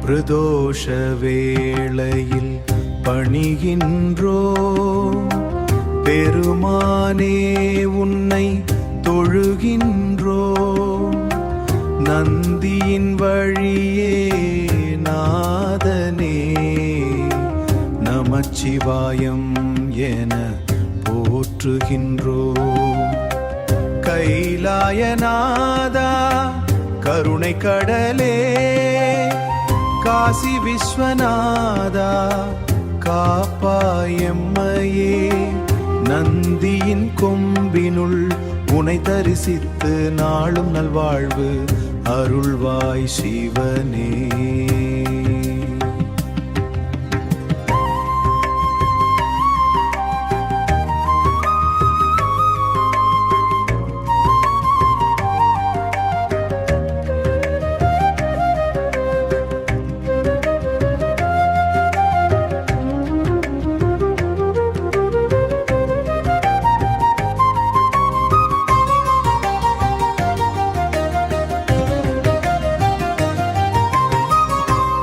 பிரதோஷ வேளையில் பணிகின்றோ பெருமானே உன்னை தொழுகின்றோ நந்தியின் வழியே நாதனே நமச்சிவாயம் என போற்றுகின்றோ கைலாயநாதா கருணை கடலே காசி விஸ்வநாதா காப்பாயம்மையே நந்தியின் கொம்பினுள் உனை தரிசித்து நாளும் நல்வாழ்வு அருள்வாய் சிவனே.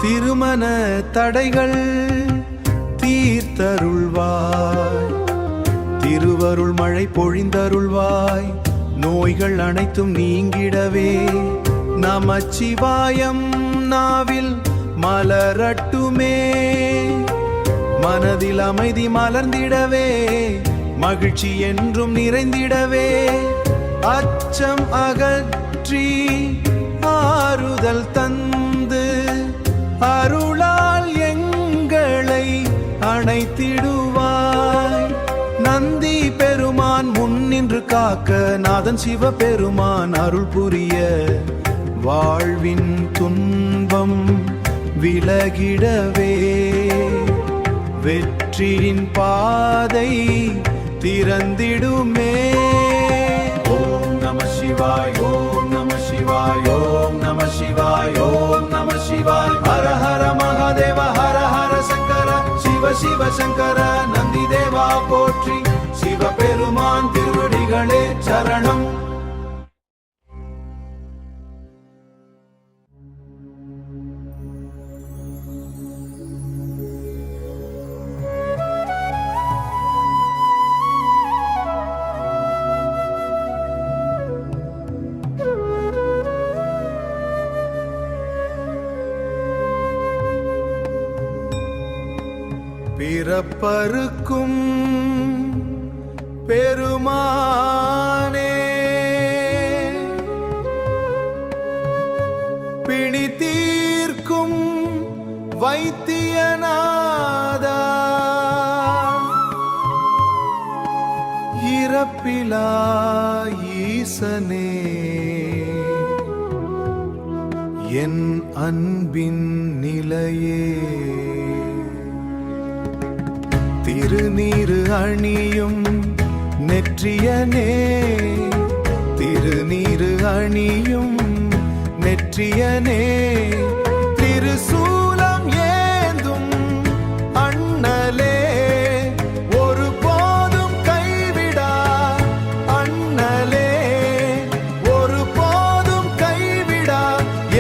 திருமண தடைகள் தீர்த்தருள்வாய் திருவருள் மழை பொழிந்தருள்வாய் நோய்கள் அனைத்தும் நீங்கிடவே நமச்சிவாயம் நாவில் மலரட்டுமே மனதில் அமைதி மலர்ந்திடவே மகிழ்ச்சி என்றும் நிறைந்திடவே அச்சம் அகற்றி ஆறுதல் தந்து அருளால் எங்களை அணைத்திடுவாய் நந்தி பெருமான் முன்னின்று காக்க நாதன் சிவ பெருமான் அருள் புரிய வாழ்வின் துன்பம் விலகிடவே வெற்றியின் பாதை திறந்திடுமே. ஓம் நம சிவாய் ஓம் நம சிவாய் ஓம் நம சிவாய் ஓம் நம சிவாய் ஹர ஹர மகாதேவ ஹர ஹர சங்கர சிவ சிவ சங்கர நந்தி தேவா போற்றி சிவ பெருமான் திருவடிகளே சரணம். பிறப்பருக்கும் பெருமானே பிணி தீர்க்கும் வைத்தியநாதா இறப்பிலா ஈசனே என் அன்பின் நிலையே திருநீரு அணியும் நெற்றியனே திருநீரு அணியும் நெற்றியனே திருசூலம் ஏந்தும் அண்ணலே ஒரு போதும் கைவிடா அண்ணலே ஒரு போதும் கைவிடா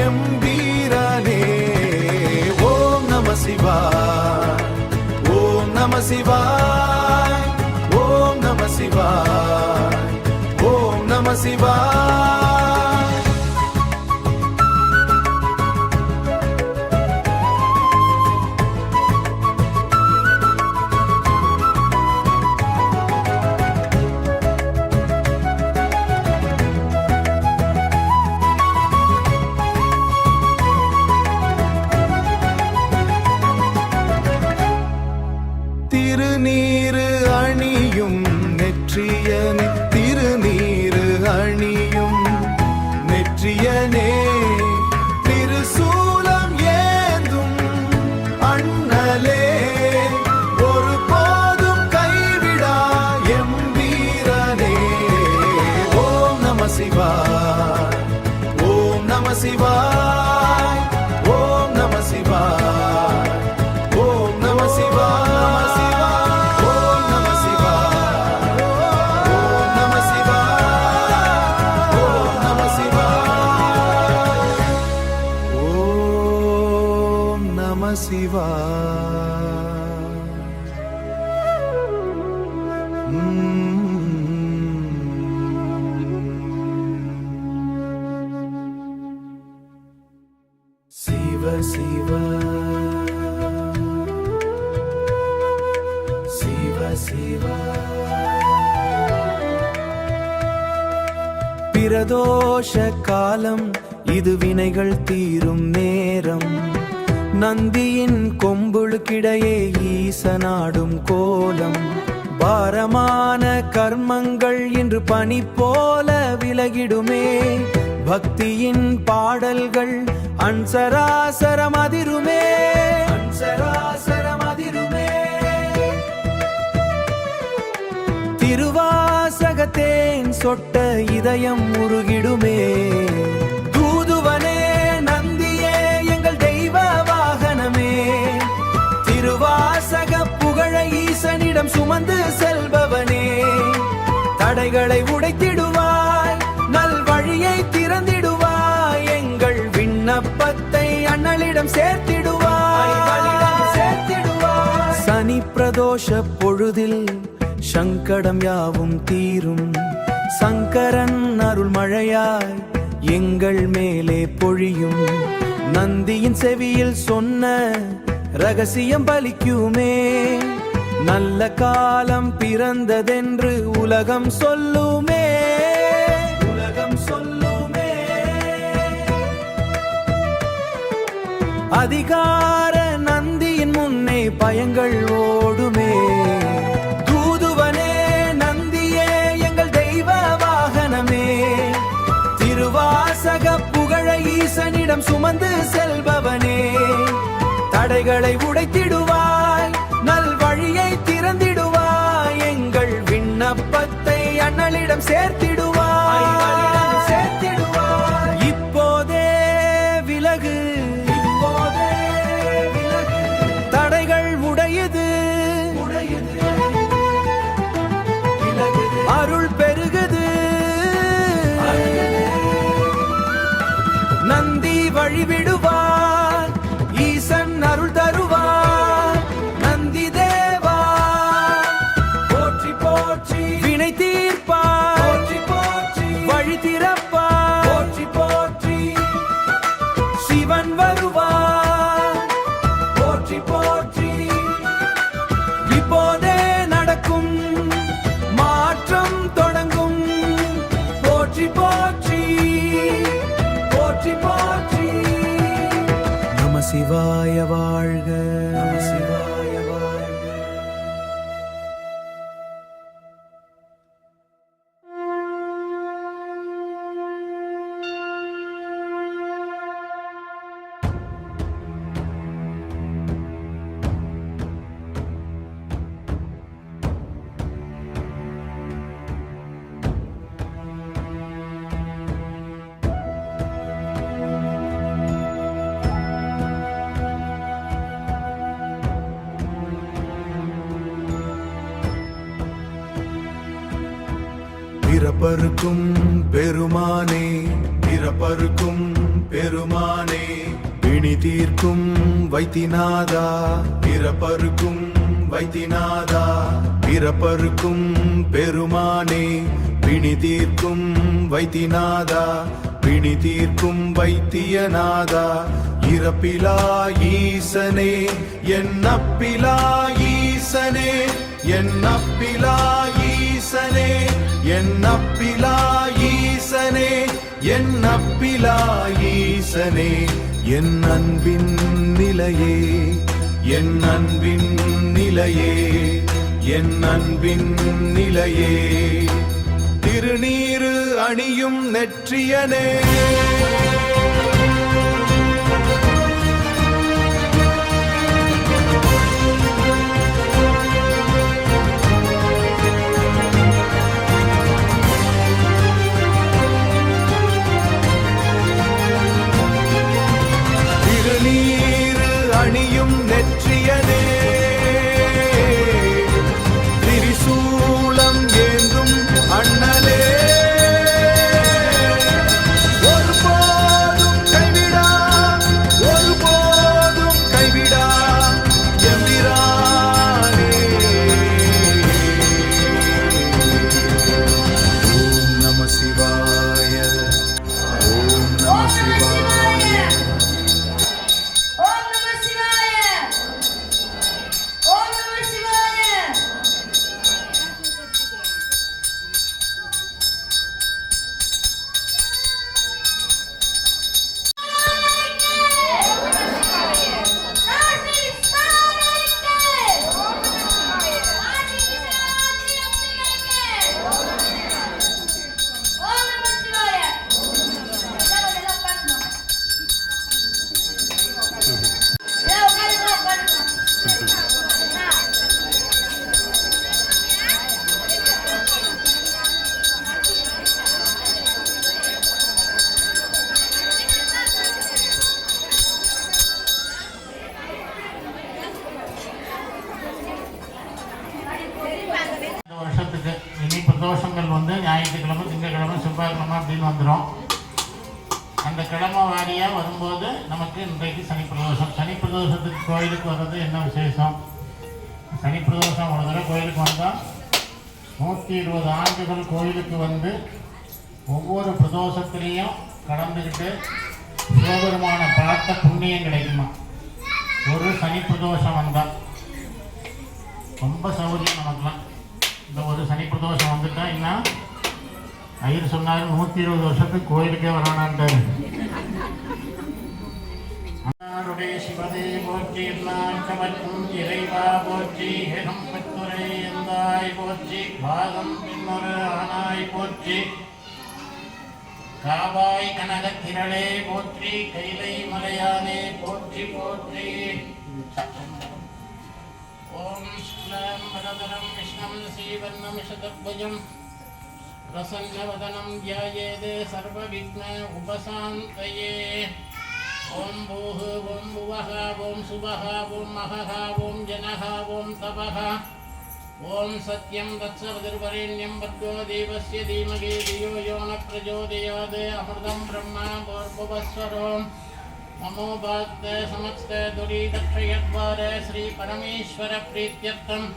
எம்பீரனே. ஓம் நம சிவாய் ஓம் நம சிவாய் ஓம் நம சிவாய் ஓம் நம சிவாய். திருநீர் நம சிவாய. சிவ சிவ சிவ சிவ. பிரதோஷ காலம் இது வினைகள் தீரும் நேரம். நந்தியின் கொம்புளுக்கிடையே ஈசனாடும் கோலம். பாரமான கர்மங்கள் இன்று பனி போல விலகிடுமே. பக்தியின் பாடல்கள் அன்சராசரம் அதிருமே. அன்சராசரம் அதிருமே. திருவாசகத்தேன் சொட்ட இதயம் உருகிடுமே. தூதுவனே நந்தியே எங்கள் தெய்வ வாகனமே. திருவாசக புகழ ஈசனிடம் சுமந்து செல்பவனே. தடைகளை உடைத்திடுவாய், நல் வழியை திறந்திடுவாய். எங்கள் விண்ணப்பத்தை அண்ணலிடம் சேர்த்திடுவாய். சனி பிரதோஷ பொழுதில் சங்கடம் யாவும் தீரும். சங்கரன் அருள் மழையாய் எங்கள் மேலே பொழியும். நந்தியின் செவியில் சொன்ன ரகசியம் பலிக்குமே. நல்ல காலம் பிறந்ததென்று உலகம் சொல்லுமே. உலகம் சொல்லுமே. அதிகார நந்தியின் முன்னே பயங்கள் ஓடுமே. தூதுவனே நந்தியே எங்கள் தெய்வ வாகனமே. திருவாசக புகழ ஈசனிடம் சுமந்து செல்பவனே. தடைகளை உடைத்திடுவாய், நல் வழியை திறந்திடுவாய். எங்கள் விண்ணப்பத்தை அண்ணலிடம் சேர்த்திடுவாய். இப்போதே விலகு, இப்போதே விலகு. தடைகள் உடையது, அருள் பெருகுது. நந்தி வழிவிடுவார், ஈசன் அருள் தருவார். நந்தி தேவா போற்றி போற்றி. வினை தீர்ப்பார் போற்றி போற்றி. வழி திறப்பார் போற்றி போற்றி. சிவன் வருவார் போற்றி போற்றி. இப்போதே நடக்கும் மாற்றம் தொடங்கும். போற்றி போற்றி போற்றி போற்றி. நம சிவாய வாழ்க. நம சிவாய வாழ்க. பிறப்பருக்கும் பெருமானே, பிறப்பருக்கும் பெருமானே. பிணி தீர்க்கும் வைத்தியநாதா, பிறப்பருக்கும் வைத்தியநாதா. பிறப்பருக்கும் பெருமானே, பிணி தீர்க்கும் வைத்தியநாதா. பிணி தீர்க்கும் வைத்தியநாதா. இறப்பிலா ஈசனே, என்னப்பிலா ஈசனே. என்னப்பிலா ஈசனே, என்னப்பிலா ஈசனே. என்னப்பிலா ஈசனே. என் அன்பின் நிலையே, என் அன்பின் நிலையே. என் அன்பின் நிலையே. திருநீரு அணியும் நெற்றியனே. திருநீரு அணியும் நெற்றியனே. திரிசூலம் ஏந்தும் அண்ணலே. ஒருபோதும் கைவிடா, ஒருபோதும் கைவிடா. பிரதோஷத்துக்கு கோயிலுக்கு வர்றது என்ன விசேஷம்? சனி பிரதோஷம் ஒரு தடவை கோயிலுக்கு வந்தால் 120 ஆண்டுகள் கோயிலுக்கு வந்து ஒவ்வொரு பிரதோஷத்துலேயும் கடந்துக்கிட்டு சிவபெருமான பார்த்த புண்ணியம் கிடைக்குமா. ஒரு சனி பிரதோஷம் வந்தால் ரொம்ப சௌகரியம் நமக்குலாம். இந்த ஒரு சனி பிரதோஷம் வந்துட்டா இன்னும் ஐயர் சொன்னார் 120 வருஷத்துக்கு கோயிலுக்கே வரானான்ட்டாரு. சிவதே போற்றி எல்லாம் கவற்றும் இறைவா போற்றி ஹெகம் பெத்துரை எந்தாய் போற்றி பாகம் பின்னொரு ஆனாய் போற்றி காவாய் கனக திரளே போற்றி கைலை மலையானே போற்றி போற்றி. ஓம் ஸ்லம் வரதரம் விஷ்ணம் ஸ்ரீவர்ணம் சதத்வஜம் பிரசன்னவதனம் த்யாயேதே சர்வவிக்ன உபசாந்தயே. ஓம் பூஹ ஓம் புவஹ ஓம் சுவஹ ஓம் மஹஹ ஓம் ஜனஹ ஓம் தபஹ ஓம் சத்யம் தத்சவதிர்வரேண்யம் பத்வோ தேவஸ்ய தீமகி தியோ யோ ந பிரச்சோதயாத் அமிர்தம் பிரம்மா பூர்வஸ்வரோம் நமோ பக்த சமஸ்த துரிதக்ஷயத்வார ஸ்ரீ பரமேஸ்வர பிரீத்யர்த்தம்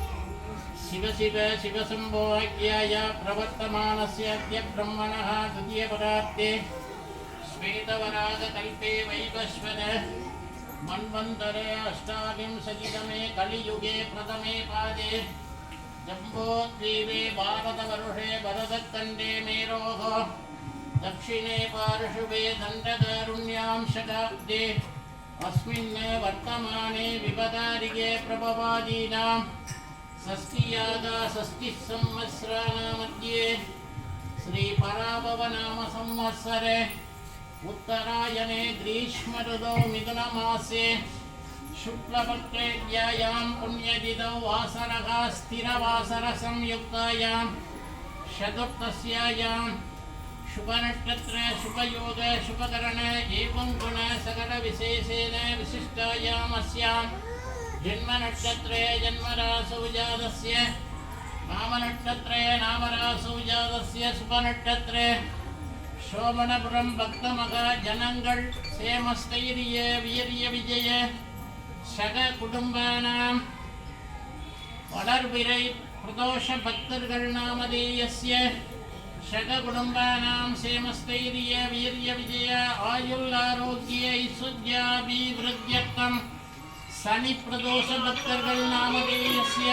शिव शिव शिवशंभो आज्ञाय प्रवर्तमानस्य अद्य ब्रह्मणः द्वितीयपदार्थे श्वेतवरागकल्पे वैवस्वत मन्वन्तरे अष्टाविंशतितमे कलियुगे प्रथमे पादे जम्बोद्वीपे भारतवर्षे भरतखण्डे मेरोः दक्षिणे पार्श्वे दण्डकारुण्यां शताब्दे अस्मिन् वर्तमाने विपदारिगे प्रभवादीनां षष्ठीयागा षष्ठिः संवत्सराणामध्ये श्री पराभवनाम संवत्सरे उत्तरायणे ग्रीष्मऋतौ मिथुनमासे शुक्लपक्षेयां पुण्यतिथौ वासरः स्थिरवासरसंयुक्तायां चतुर्थस्यायां शुभनक्षत्रे शुभयोग शुभकरण एवं गुण सकलविशेषेण विशिष्टायाम् अस्यां जन्मनक्षत्रे जन्मरासौ जातस्य नामनक्षत्रे नामरासौ जातस्य शुभनक्षत्रे शोभनपुरं भक्तमगा जनங்கள் சேமஸ்தைரிய வீரிய விஜய சக குடும்பானாம் வளர்பிறை பிரதோஷ பக்தர்கள் நாமதேயஸ்ய சக குடும்பானாம் சேமஸ்தைரிய வீரிய விஜய ஆயுள் ஆரோக்கிய ஐஸ்வர்யாபிவிருத்தியர்த்தம் शनि प्रदोष भक्तர்கள் नामधेयस्य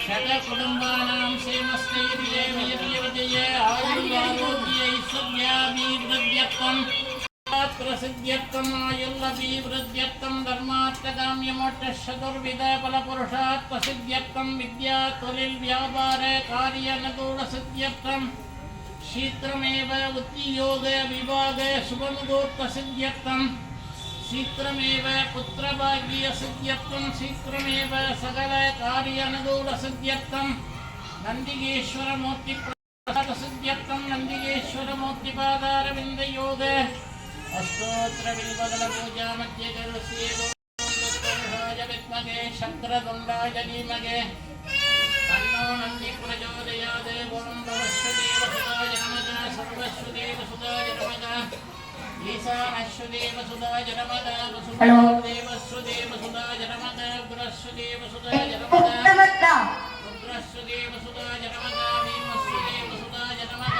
शत कुटुंबानां क्षेमस्थैर्य वीर्य विजय आयुः आरोग्य ऐश्वर्याभिवृद्ध्यर्थं प्रसिद्ध्यर्थं आयुर्भिवृद्ध्यर्थं धर्मार्थकाम्य मोक्ष चतुर्विध फलपुरुषार्थ प्रसिद्ध्यर्थं विद्या तोलिल व्यापार कार्य अनुकूल सिद्ध्यर्थं शीघ्रमेव उद्योग विभाग शुभमुहूर्त सिद्ध्यर्थं शीघ्रमेव पुत्रभाग्य सिद्ध्यर्थं शीघ्रमेव सकल कार्य अनुकूल सिद्ध्यर्थं नंदिकेश्वर मूर्ति प्रसाद सिद्ध्यर्थं नंदिकेश्वर मूर्ति पादारविंद योग अष्टोत्र बिल्वदल पूजा मध्य करुष्येवोत्तराय विद्महे शक्रतुण्डाय धीमहि तन्नो नन्दी प्रचोदयात् ओं भवश्वदेव सुताय नमः सर्वश्वदेव सुताय नमः ईशानश्वदेव सुताय नमः वसुदेव सुताय नमः गुरश्वदेव सुताय नमः रुद्रश्वदेव सुताय नमः भीमश्वदेव सुताय नमः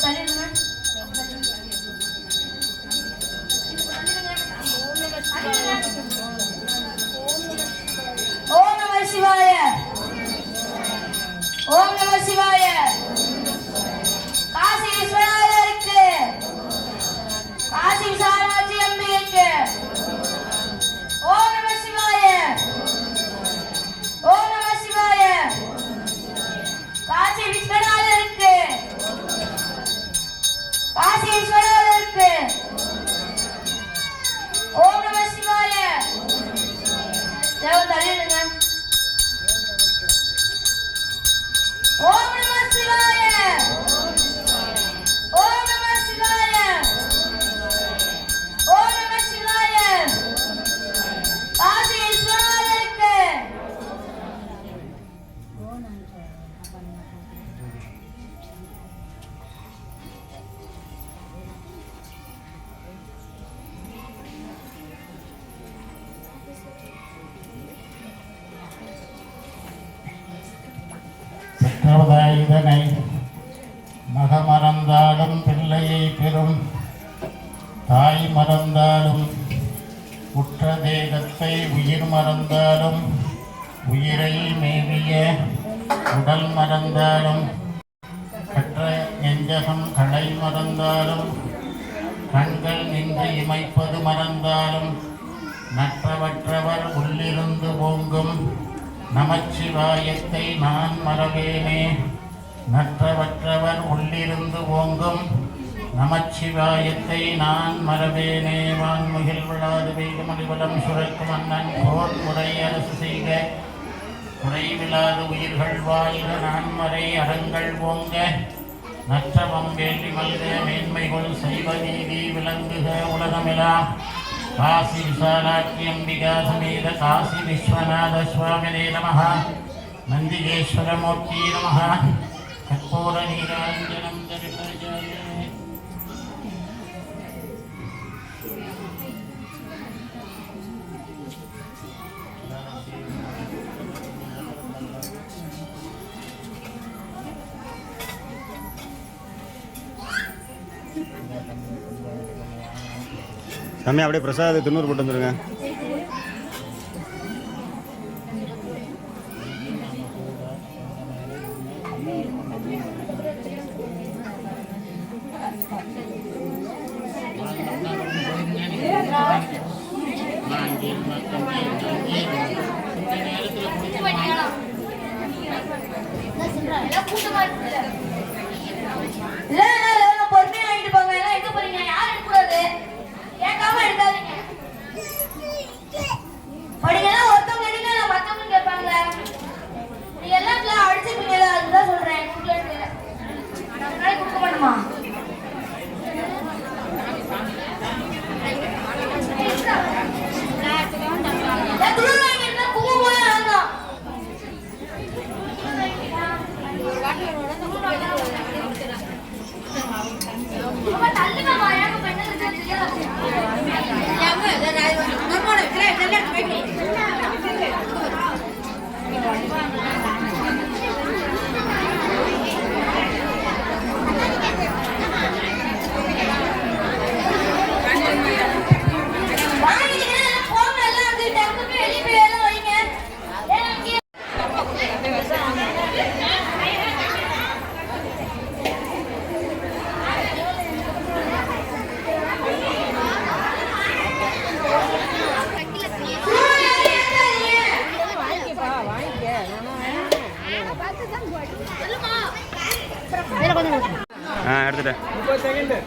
தள்ளிடுங்க. ஓம் நம சிவாய. ஓம் நம சிவாய. காசி விஸ்வநாதருக்கு, காசி விசாலாட்சி அம்பிகைக்கு. ஓம் நம சிவாய. ஓம் நம சிவாய. காசி விஸ்வநாதருக்கு, காசி விஸ்வநாதருக்கு. ஓம் நம சிவாய. தேவன் தள்ளிடுங்க. ஓம் நம சிவாய. ஓம் நம சிவாய. ஓம் நம சிவாய. காசி விஸ்வநாதருக்கு. இதனை மகமறந்தாலும் பிள்ளையை பெறும், தாய் மறந்தாலும் உற்ற தேகத்தை, உயிர் மறந்தாலும் உயிரை மேவிய உடல் மறந்தாலும், கற்ற நெஞ்சகம் களை மறந்தாலும், கண்கள் நின்று இமைப்பது மறந்தாலும், நற்றவற்றவர் உள்ளிருந்து ஓங்கும் நமச்சிவாயத்தை நான் மறவேனே. நற்றவற்றவர் உள்ளிருந்து ஓங்கும் நமச்சிவாயத்தை நான் மறவேனே. வான்முகில் விழாது வெய்கமலிவலம் சுரக்கும் அண்ணன் போர் முறை அரசு செய்க, குறைவிலாது உயிர்கள் வாழ்க, நான்மறை அறங்கள் ஓங்க, நற்றவம் வேண்டி மல்க, மேன்மைகள் செய்வ நீதி விளங்குக உலகமெல்லாம். காசி விசாலாட்சி அம்பிகா சமேத காசி விஸ்வநாத சுவாமினே நமः. நந்திகேஸ்வரமூர்த்தி நமः. கற்பூர நீராஞ்சனம் தரிசனஜாயே. சாமி அப்படியே பிரசாத திருநூறு போட்டு வந்துருங்க. பொறுமையா ஆகிட்டு போங்க. எல்லாம் எங்க போறீங்க? யாரும் எடுக்கூடாது. கேட்காம எடுக்காதீங்க. படிக்கலாம் ஒருத்தவங்க எடுங்க, மத்தவங்க கேட்பாங்க. நீங்க எல்லாம் அடிச்சிருப்பீங்களா? அதுதான் சொல்றேன். கொடுக்க மாட்டோமா? எடுத்துட்டேன். வீடியோ